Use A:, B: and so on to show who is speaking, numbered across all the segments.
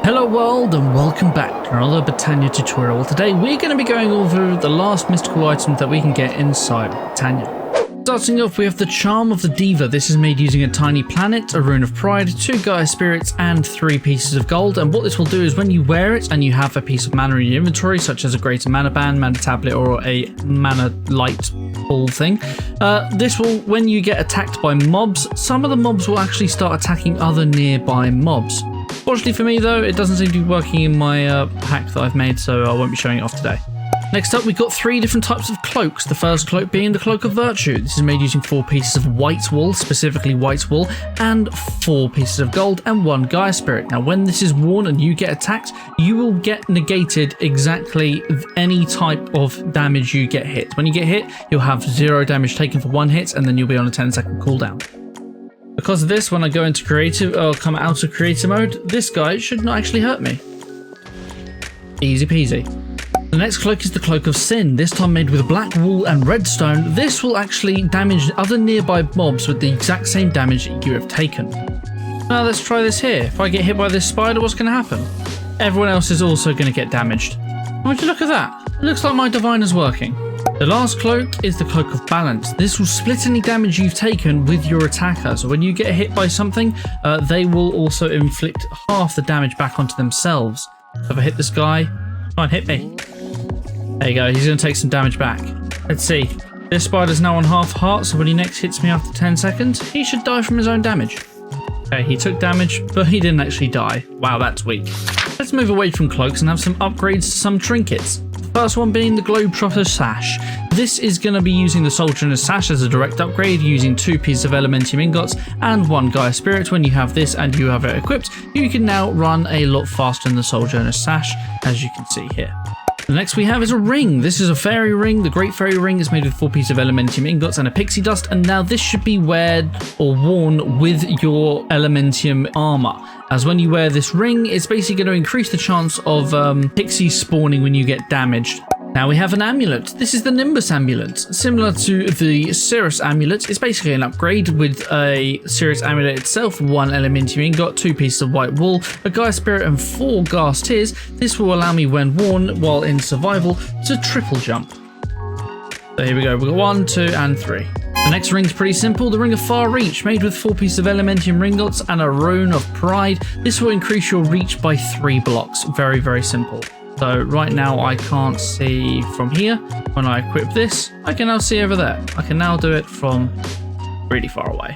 A: Hello world and welcome back to another Botania tutorial. Today we're going to be going over the last mystical item that we can get inside Botania. Starting off we have the Charm of the Diva. This is made using a tiny planet, a rune of pride, 2 Gaia spirits and 3 pieces of gold, and what this will do is when you wear it and you have a piece of mana in your inventory such as a greater mana band, mana tablet or a mana light ball thing, this will, when you get attacked by mobs, some of the mobs will actually start attacking other nearby mobs. Fortunately for me though, it doesn't seem to be working in my pack that I've made, so I won't be showing it off today. Next up, we've got 3 different types of cloaks. The first cloak being the Cloak of Virtue. This is made using 4 pieces of white wool, specifically white wool, and 4 pieces of gold and 1 Gaia Spirit. Now, when this is worn and you get attacked, you will get negated exactly any type of damage you get hit. When you get hit, you'll have 0 damage taken for 1 hit, and then you'll be on a 10-second cooldown. Because of this, when I go into creative or come out of creative mode, this guy should not actually hurt me. Easy peasy. The next cloak is the Cloak of Sin, this time made with black wool and redstone. This will actually damage other nearby mobs with the exact same damage you have taken. Now let's try this here. If I get hit by this spider, what's going to happen? Everyone else is also going to get damaged. Would you look at that? It looks like my divine is working. The last cloak is the Cloak of Balance. This will split any damage you've taken with your attacker. So when you get hit by something, they will also inflict half the damage back onto themselves. So if I hit this guy, try and hit me. There you go, he's going to take some damage back. Let's see. This spider's now on half heart, so when he next hits me after 10 seconds, he should die from his own damage. Okay, he took damage, but he didn't actually die. Wow, that's weak. Let's move away from cloaks and have some upgrades to some trinkets. The first one being the Globetrotter Sash. This is going to be using the Soldier's Sash as a direct upgrade, using 2 pieces of Elementium ingots and 1 Gaia Spirit. When you have this and you have it equipped, you can now run a lot faster than the Soldier's Sash, as you can see here. The next we have is a ring. This is a fairy ring. The Great Fairy Ring is made with 4 pieces of Elementium ingots and a pixie dust, and now this should be worn with your Elementium armor. As when you wear this ring, it's basically going to increase the chance of pixies spawning when you get damaged. Now we have an amulet. This is the Nimbus Amulet. Similar to the Cirrus Amulet, it's basically an upgrade with a Cirrus Amulet itself, 1 Elementium ingot, 2 pieces of white wool, a Gaia Spirit and 4 Ghast Tears. This will allow me when worn while in survival to triple jump. So here we go, we've got 1, 2 and 3. The next ring is pretty simple, the Ring of Far Reach, made with 4 pieces of Elementium ingots and a Rune of Pride. This will increase your reach by 3 blocks. Very, very simple. So right now I can't see from here. When I equip this, I can now see over there. I can now do it from really far away.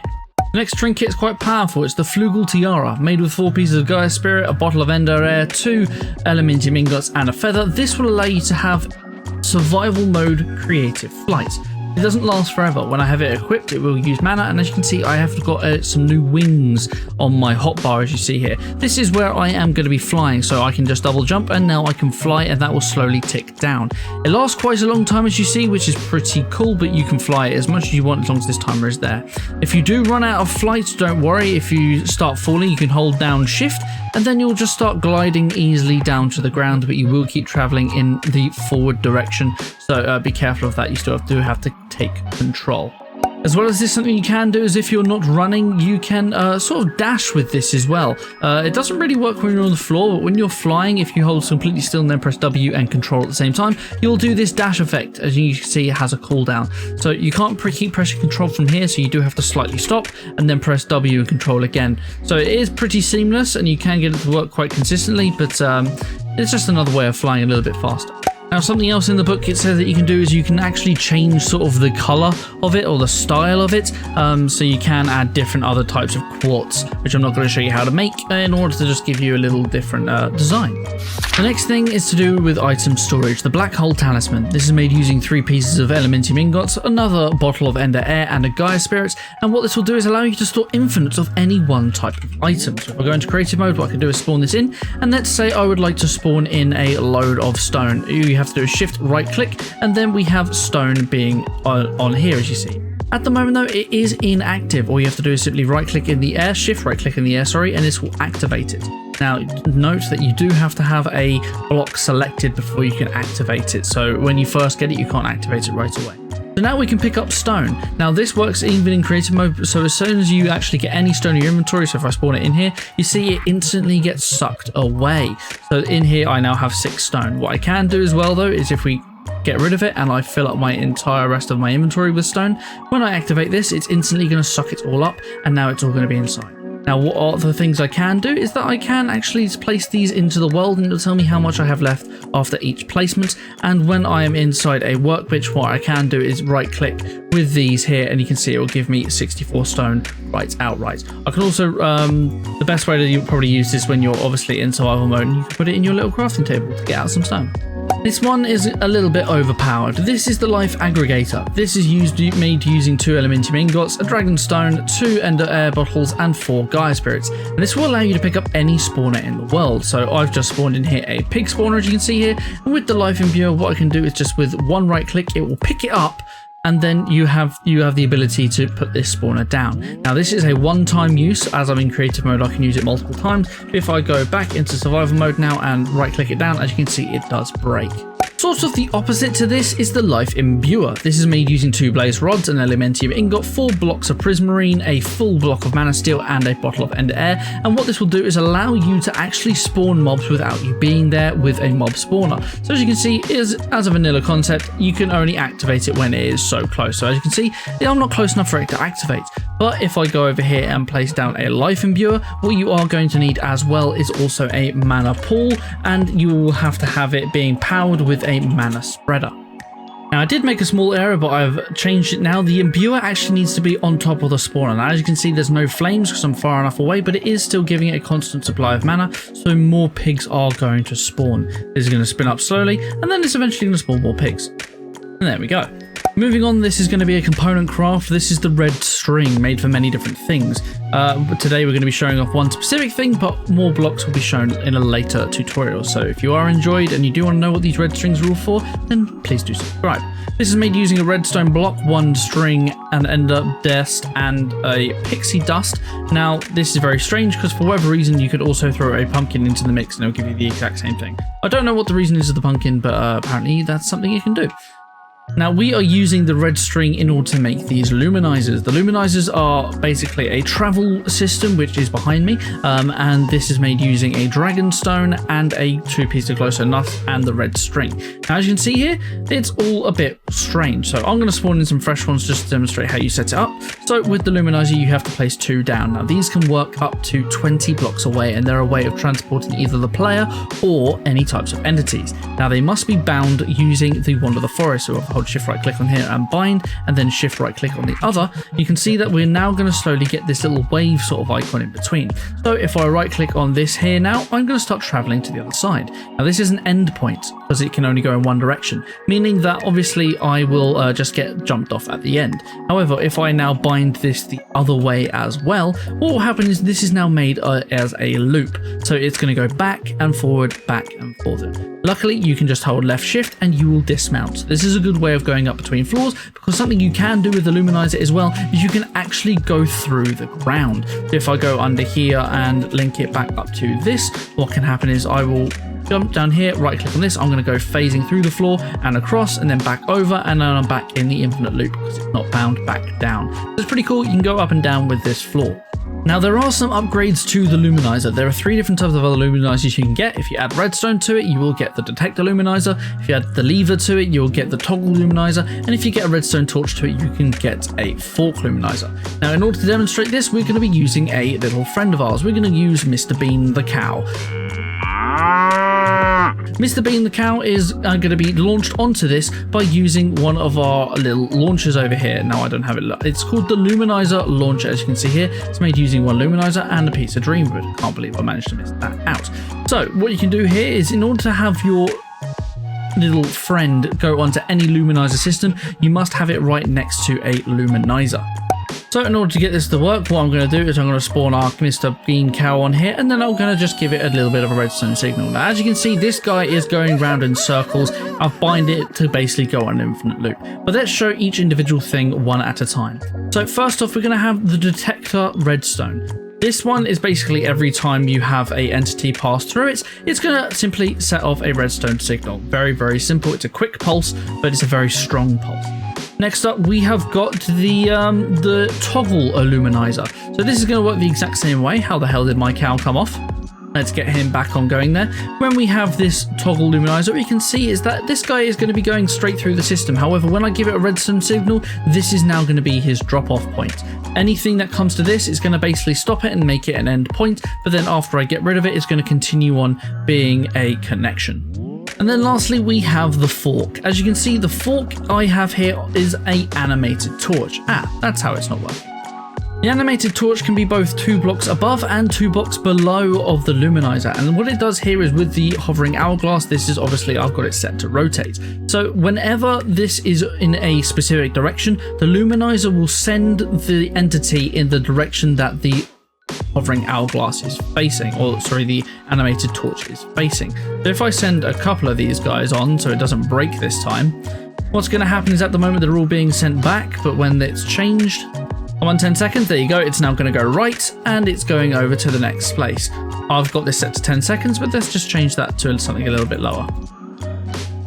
A: The next trinket is quite powerful. It's the Flugel Tiara, made with 4 pieces of Gaia Spirit, a bottle of Ender Air, 2 Elementium ingots and a feather. This will allow you to have survival mode creative flight. It doesn't last forever. When I have it equipped, it will use mana, and as you can see, I have got some new wings on my hotbar, as you see here. This is where I am going to be flying, so I can just double jump, and now I can fly, and that will slowly tick down. It lasts quite a long time, as you see, which is pretty cool, but you can fly it as much as you want as long as this timer is there. If you do run out of flight, don't worry. If you start falling, you can hold down shift, and then you'll just start gliding easily down to the ground, but you will keep traveling in the forward direction, so be careful of that. You still do have to take control. As well as this, something you can do is if you're not running, you can sort of dash with this as well. It doesn't really work when you're on the floor, but when you're flying, if you hold completely still and then press W and control at the same time, you'll do this dash effect. As you can see, it has a cooldown. So you can't keep pressing control from here, so you do have to slightly stop and then press W and control again. So it is pretty seamless and you can get it to work quite consistently, but it's just another way of flying a little bit faster. Now, something else in the book it says that you can do is you can actually change sort of the color of it or the style of it. So you can add different other types of quartz, which I'm not going to show you how to make in order to just give you a little different design. The next thing is to do with item storage, the Blackhole Talisman. This is made using 3 pieces of Elementium ingots, another bottle of Ender Air and a Gaia Spirit. And what this will do is allow you to store infinites of any one type of item. So if I go into creative mode, what I can do is spawn this in. And let's say I would like to spawn in a load of stone. You have to do a shift right click, and then we have stone being on here, as you see. At the moment though, it is inactive. All you have to do is simply right click in the air, shift right click in the air, sorry, and this will activate it. Now note that you do have to have a block selected before you can activate it. So when you first get it, you can't activate it right away. The So now we can pick up stone. Now this works even in creative mode, so as soon as you actually get any stone in your inventory, so if I spawn it in here, you see it instantly gets sucked away. So in here I now have 6 stone. What I can do as well though is if we get rid of it and I fill up my entire rest of my inventory with stone, when I activate this, it's instantly going to suck it all up, and now it's all going to be inside. Now what are the things I can do is that I can actually place these into the world, and it'll tell me how much I have left after each placement. And when I am inside a workbench, what I can do is right click with these here, and you can see it will give me 64 stone right outright. I can also, the best way to probably use this when you're obviously in survival mode, and you can put it in your little crafting table to get out some stone. This one is a little bit overpowered. This is the Life Aggregator. This is made using 2 Elementium ingots, a Dragon Stone, 2 Ender Air bottles, and 4 Gaia Spirits. And this will allow you to pick up any spawner in the world. So I've just spawned in here a pig spawner, as you can see here. And with the Life Imbuer, what I can do is just with one right click, it will pick it up, and then you have the ability to put this spawner down. Now this is a one-time use. As I'm in creative mode, I can use it multiple times. If I go back into survival mode now and right click it down, as you can see, it does break. Sort of the opposite to this is the Life Imbuer. This is made using 2 blaze rods, an Elementium ingot, 4 blocks of prismarine, a full block of mana steel, and a bottle of ender air. And what this will do is allow you to actually spawn mobs without you being there with a mob spawner. So as you can see, as a vanilla concept, you can only activate it when it is so close. So as you can see, I'm not close enough for it to activate. But if I go over here and place down a Life Imbuer, what you are going to need as well is also a mana pool, and you will have to have it being powered with a mana spreader. Now I did make a small error, but I've changed it now. The Imbuer actually needs to be on top of the spawner. Now as you can see, there's no flames because I'm far enough away, but it is still giving it a constant supply of mana, so more pigs are going to spawn. This is going to spin up slowly, and then it's eventually going to spawn more pigs. And there we go. Moving on, this is going to be a component craft. This is the red string, made for many different things. But today we're going to be showing off one specific thing, but more blocks will be shown in a later tutorial. So if you are enjoyed and you do want to know what these red strings are all for, then please do subscribe. This is made using a redstone block, 1 string, an ender dust, and a pixie dust. Now this is very strange because for whatever reason you could also throw a pumpkin into the mix and it'll give you the exact same thing. I don't know what the reason is of the pumpkin, but apparently that's something you can do. Now we are using the red string in order to make these luminizers. The luminizers are basically a travel system which is behind me, and this is made using a dragon stone and a 2-piece of glowstone nut and the red string. Now as you can see here, it's all a bit strange, so I'm going to spawn in some fresh ones just to demonstrate how you set it up. So with the luminizer you have to place 2 down. Now these can work up to 20 blocks away, and they're a way of transporting either the player or any types of entities. Now they must be bound using the Wand of the Forest, so hold shift right click on here and bind, and then shift right click on the other. You can see that we're now going to slowly get this little wave sort of icon in between. So if I right click on this here now, I'm going to start traveling to the other side. Now this is an end point because it can only go in one direction, meaning that obviously I will just get jumped off at the end. However, if I now bind this the other way as well, what will happen is this is now made as a loop. So it's going to go back and forward, back and forward. Luckily, you can just hold left shift and you will dismount. This is a good way of going up between floors, because something you can do with the luminizer as well is you can actually go through the ground. So if I go under here and link it back up to this, what can happen is I will jump down here, right click on this, I'm going to go phasing through the floor and across and then back over, and then I'm back in the infinite loop because it's not bound back down. So it's pretty cool. You can go up and down with this floor. Now there are some upgrades to the luminizer. There are 3 different types of other luminizers you can get. If you add redstone to it, you will get the detector luminizer. If you add the lever to it, you'll get the toggle luminizer. And if you get a redstone torch to it, you can get a fork luminizer. Now in order to demonstrate this, we're going to be using a little friend of ours. We're going to use Mr. Bean the cow. Mr. Bean the cow is going to be launched onto this by using one of our little launchers over here. Now I don't have it. It's called the Luminizer launcher, as you can see here. It's made using 1 luminizer and a piece of dreamwood. Can't believe I managed to miss that out. So what you can do here is, in order to have your little friend go onto any luminizer system, you must have it right next to a luminizer. So in order to get this to work, what I'm going to do is I'm going to spawn our Mr. Bean cow on here, and then I'm going to just give it a little bit of a redstone signal. Now, as you can see, this guy is going round in circles. I've bind it to basically go on an infinite loop. But let's show each individual thing one at a time. So first off, we're going to have the detector redstone. This one is basically every time you have a entity pass through it, it's going to simply set off a redstone signal. Very, very simple. It's a quick pulse, but it's a very strong pulse. Next up, we have got the toggle Luminizer. So this is going to work the exact same way. How the hell did my cow come off? Let's get him back on going there. When we have this toggle Luminizer, what you can see is that this guy is going to be going straight through the system. However, when I give it a redstone signal, this is now going to be his drop-off point. Anything that comes to this is going to basically stop it and make it an end point, but then after I get rid of it, it's going to continue on being a connection. And then lastly, we have the fork. As you can see, the fork I have here is an animated torch. That's how it's not working. The animated torch can be both 2 blocks above and 2 blocks below of the Luminizer, and what it does here is with the hovering hourglass, this is obviously, I've got it set to rotate. So whenever this is in a specific direction, the Luminizer will send the entity in the direction that the hovering hourglass is facing, or sorry, the animated torch is facing. So if I send a couple of these guys on so it doesn't break this time, what's going to happen is at the moment they're all being sent back, but when it's changed, on 10 seconds, there you go, it's now going to go right, and it's going over to the next place. I've got this set to 10 seconds, but let's just change that to something a little bit lower.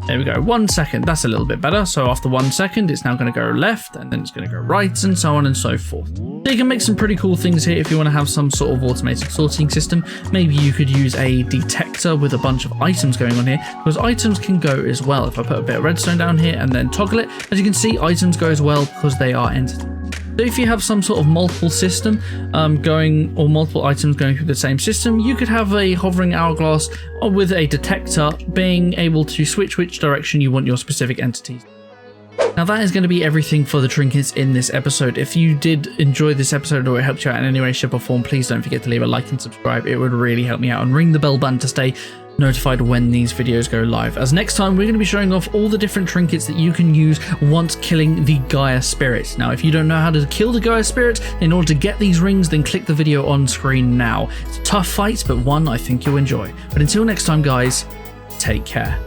A: There we go, 1 second, that's a little bit better. So after 1 second, it's now going to go left, and then it's going to go right, and so on and so forth. So you can make some pretty cool things here if you want to have some sort of automated sorting system. Maybe you could use a detector with a bunch of items going on here, because items can go as well. If I put a bit of redstone down here and then toggle it, as you can see, items go as well because they are entities. So if you have some sort of multiple system or multiple items going through the same system, you could have a hovering hourglass or with a detector being able to switch which direction you want your specific entities. Now that is going to be everything for the trinkets in this episode. If you did enjoy this episode or it helped you out in any way, shape or form, please don't forget to leave a like and subscribe. It would really help me out, and ring the bell button to stay notified when these videos go live, as next time we're going to be showing off all the different trinkets that you can use once killing the Gaia spirit. Now if you don't know how to kill the Gaia spirit in order to get these rings, then click the video on screen now. It's a tough fight, but one I think you'll enjoy. But until next time guys, take care.